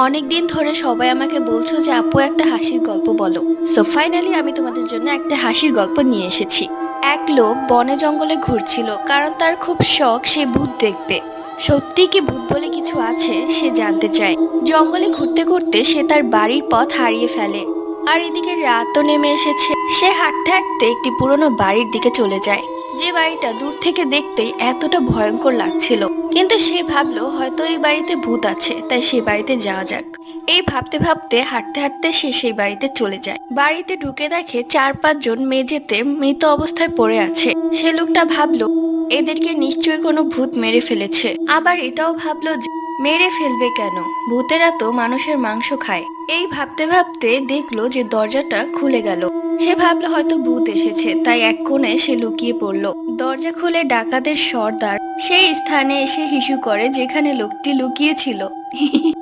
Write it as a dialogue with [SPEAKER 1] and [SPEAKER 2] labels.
[SPEAKER 1] অনেকদিন ধরে সবাই আমাকে বলছো যে আপু একটা হাসির গল্প বলো। সো ফাইনালি আমি তোমাদের জন্য একটা হাসির গল্প নিয়ে এসেছি। এক লোক বনে জঙ্গলে ঘুরছিল কারণ তার খুব শখ সে ভূত দেখবে। সত্যি কি ভূত বলে কিছু আছে সে জানতে চায়। জঙ্গলে ঘুরতে ঘুরতে সে তার বাড়ির পথ হারিয়ে ফেলে। আর এদিকে রাতও নেমে এসেছে। সে হাঁটতে হাঁটতে একটি পুরনো বাড়ির দিকে চলে যায়। যে বাড়িটা দূর থেকে দেখতেই এতটা ভয়ঙ্কর লাগছিল, কিন্তু সে ভাবলো হয়তো এই বাড়িতে ভূত আছে, তাই সে বাড়িতে যাওয়া যাক। এই ভাবতে ভাবতে হাঁটতে হাঁটতে সে সেই বাড়িতে চলে যায়। বাড়িতে ঢুকে দেখে 4-5 জন মেঝেতে মৃত অবস্থায় পড়ে আছে। সে লোকটা ভাবলো এদেরকে নিশ্চয়ই কোনো ভূত মেরে ফেলেছে। আবার এটাও ভাবলো যে মেরে ফেলবে কেন, ভূতেরা তো মানুষের মাংস খায়। এই ভাবতে ভাবতে দেখলো যে দরজাটা খুলে গেল। সে ভাবলো হয়তো ভূত এসেছে, তাই এক কোণে সে লুকিয়ে পড়লো। দরজা খুলে ডাকাতের সর্দার সেই স্থানে এসে হিসু করে যেখানে লোকটি লুকিয়ে ছিল।